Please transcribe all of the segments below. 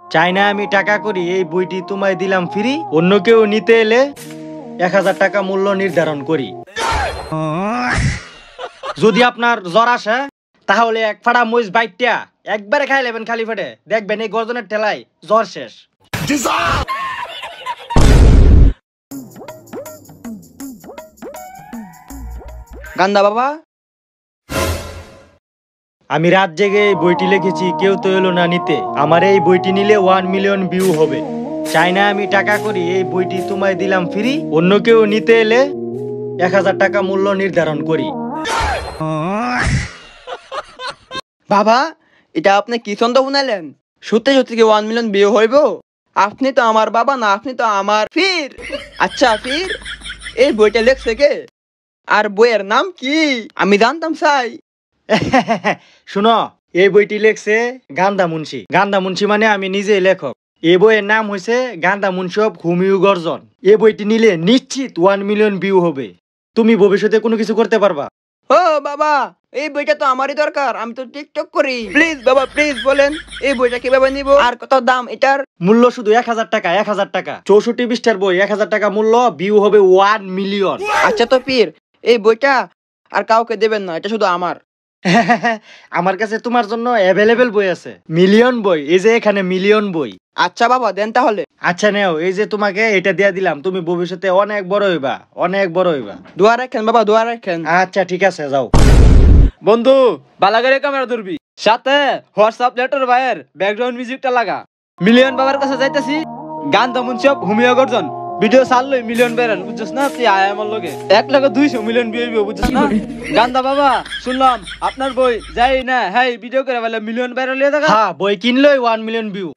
চাইনা আমি টাকা করি এই বইটি তোমায় দিলাম ফ্রি, অন্য কেউ নিতে এলে 1000 টাকা মূল্য নির্ধারণ করি। যদি আপনার জ্বর আসে তাহলে এক ফাড়া মরিচ বাইটটা একবারে খাই নেবেন খালি পেটে, দেখবেন এই গর্জনের ঠেলায় জ্বর শেষ। গান্দা বাবা, আমি রাত জেগে এই বইটি লিখেছি, কেউ তো এলো না নিতে। আমার এই বইটি নিলে 1 মিলিয়ন ভিউ হবে। চাইনা আমি টাকা করি এই বইটি তোমায় দিলাম ফ্রি, অন্য কেউ নিতে এলে 1000 টাকা মূল্য নির্ধারণ করি। বাবা এটা আপনি কি ছন্দ শুনাইলেন? সত্যি সত্যি কি 1 মিলিয়ন ভিউ হইব? আপনি তো আমার বাবা না, আপনি তো আমার ফির। আচ্ছা ফির, এই বইটা লেখছে কে? আর বইয়ের নাম কি আমি জানতাম চাই। শুনো, এই বইটি লেখছে গান্দা মুন্সি। গান্দা মুন্সি মানে আমি নিজে লেখক। এই বইয়ের নাম হয়েছে গান্দা মুন্সি অফ হুমিউ গর্জন। এই বইটি নিলে নিশ্চিত 1 মিলিয়ন ভিউ হবে। তুমি ভবিষ্যতে কোনো কিছু করতে পারবা। ও বাবা, এই বইটা তো আমারই দরকার, আমি তো টিকটক করি। প্লিজ বাবা প্লিজ বলেন এই বইটা কিভাবে নিব, আর কত দাম এটার? মূল্য শুধু 1000 টাকা। 1000 টাকা, 64 পৃষ্ঠার বই, 1000 টাকা মূল্য, ভিউ হবে 1 মিলিয়ন। আচ্ছা তো পীর, এই বইটা আর কাউকে দেবেন না, এটা শুধু আমার। আমার কাছে তোমার জন্য অ্যাভেলেবেল বই আছে, মিলিয়ন বই। এই যে এখানে মিলিয়ন বই। আচ্ছা বাবা দেন তাহলে। আচ্ছা নেও, এই যে তোমাকে এটা দিয়া দিলাম, তুমি ভবিষ্যতে অনেক বড় হইবা, অনেক বড় হইবা। দোয়া রাখেন বাবা, দোয়া রাখেন। আচ্ছা ঠিক আছে, যাও। বন্ধু বালাগারে ক্যামেরা ধরবি, সাথে হোয়াটসঅ্যাপ লেটার ভাইয়ের ব্যাকগ্রাউন্ড মিউজিকটা লাগা। মিলিয়ন বাবার কাছে যাইতাছি, গান দমন সব হুমিয়া গর্জন ভিডিও ছাড়লই মিলিয়ন বেরেন, বুঝছস না? তুই আয় আমার লগে 1,200,000 মিলিয়ন বিয়ে, বুঝছস না? গান্দা বাবা শুনলাম আপনার বই যাই না, হ্যাঁ ভিডিও করে বলে মিলিয়ন বেরেন লিয়ে দেখা। হ্যাঁ, বই কিনলই 1 মিলিয়ন ভিউ।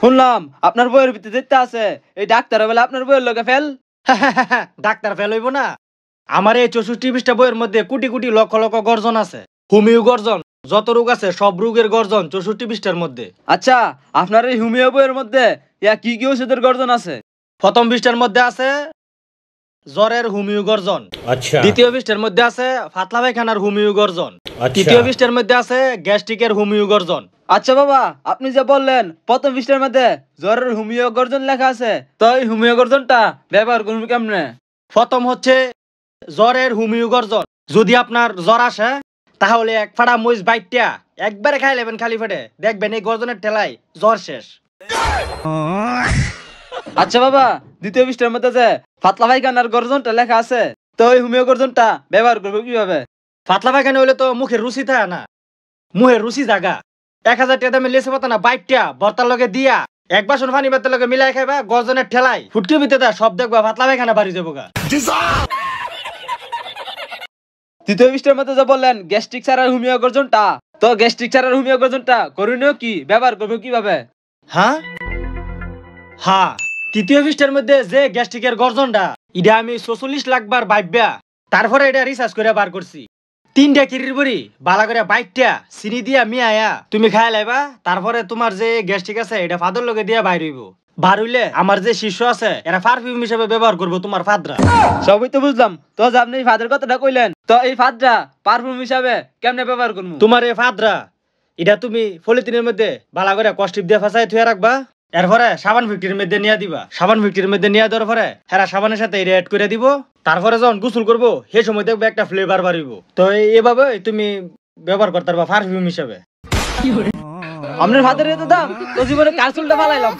শুনলাম আপনার বইয়ের ভিতরে দেখতে আছে এই ডাক্তার বলে আপনার বইয়ের লগে ফেল। ডাক্তার ফেল হইব না? আমার এই 64 পৃষ্ঠা বইয়ের মধ্যে কোটি কোটি লক্ষ লক্ষ গর্জন আছে, হুমিউ গর্জন। যত রোগ আছে সব রোগের গর্জন 64 পৃষ্ঠার মধ্যে। আচ্ছা আপনার এই হোমিও বইয়ের মধ্যে ইয়া কি কি ওষুধের গর্জন আছে? প্রথম পৃষ্ঠার মধ্যে আছে জ্বরের হুমিউ গর্জন। আচ্ছা। দ্বিতীয় পৃষ্ঠার মধ্যে আছে পাতলা পায়খানার হুমিউ গর্জন। আচ্ছা। তৃতীয় পৃষ্ঠার মধ্যে আছে গ্যাস্ট্রিকের হুমিউ গর্জন। আচ্ছা বাবা, আপনি যে বললেন প্রথম পৃষ্ঠার মধ্যে জ্বরের হোমিও গর্জন লেখা আছে, তো এই হোমিও গর্জনটা ব্যবহার করবো কেমনে? প্রথম হচ্ছে জ্বরের হুমিউ গর্জন। যদি আপনার জ্বর আসে তাহলে এক ফাড়া মরিচ বাইটটা একবারে খাই নেবেন খালি পেটে, দেখবেন এই গর্জনের ঠেলায় জ্বর শেষ। আচ্ছা বাবা, দ্বিতীয় পৃষ্ঠার মধ্যে যে পাতলা পায়খানার গর্জনটা লেখা আছে, তো এই হোমিও গর্জনটা ব্যবহার করবো কিভাবে? পাতলা পায়খানা হইলে তো মুখের রুচি থাকে না, মুখের রুচি জাগা। 1000 টাকা দামে লেসে পাতা না বাইটটা ভর্তার লগে দিয়া এক বাসন পানি ভাতের লগে মিলাই খাইবা, গর্জনের ঠেলায় ফুটকি ভিতরে সব দেখবা পাতলা পায়খানা বাড়ি যাবো গা। তৃতীয় পৃষ্ঠার মধ্যে যে বললেন গ্যাস্ট্রিক ছাড়ার হোমিও গর্জনটা, তো গ্যাস্ট্রিক ছাড়ার হোমিও গর্জনটা করণীয় কি, ব্যবহার করবো কিভাবে? হ্যাঁ হ্যাঁ, তৃতীয় পৃষ্ঠার মধ্যে যে গ্যাস্ট্রিকের গর্জনটা, এটা আমি 44 লাখ বার ভাববা তারপরে এটা রিসার্চ করে বার করছি। 3টা কিরির বড়ি বালা করে বাইটটা চিনি দিয়া মিয়ায়া তুমি খাই লাইবা, তারপরে তোমার যে গ্যাস্ট্রিক আছে এটা ফাদর লগে দিয়া বাইর হইব। বার হইলে আমার যে শিষ্য আছে এরা পারফিউম হিসেবে ব্যবহার করবো তোমার ফাদরা। সবই তো বুঝলাম, তো যে আপনি এই ফাদের কথাটা কইলেন, তো এই ফাদরা পারফিউম হিসাবে কেমনে ব্যবহার করবো? তোমার এই ফাদরা এটা তুমি পলিথিনের মধ্যে বালা করে কষ্টিপ দিয়ে ফাঁসাই থুয়ে রাখবা, এরপরে সাবান ফ্যাক্টরির মধ্যে নিয়ে দিবা। সাবান ফ্যাক্টরির মধ্যে নিয়ে দেওয়ার পরে হেরা সাবানের সাথে এটা অ্যাড করে দিব, তারপরে যখন গোসল করবো সেই সময় দেখবে একটা ফ্লেভার বাড়িব। তো এইভাবে তুমি ব্যবহার করতে পারবা পারফিউম হিসাবে। আপনার ফাদের এত দাম, তো জীবনে কারচুলটা ফালাইলাম।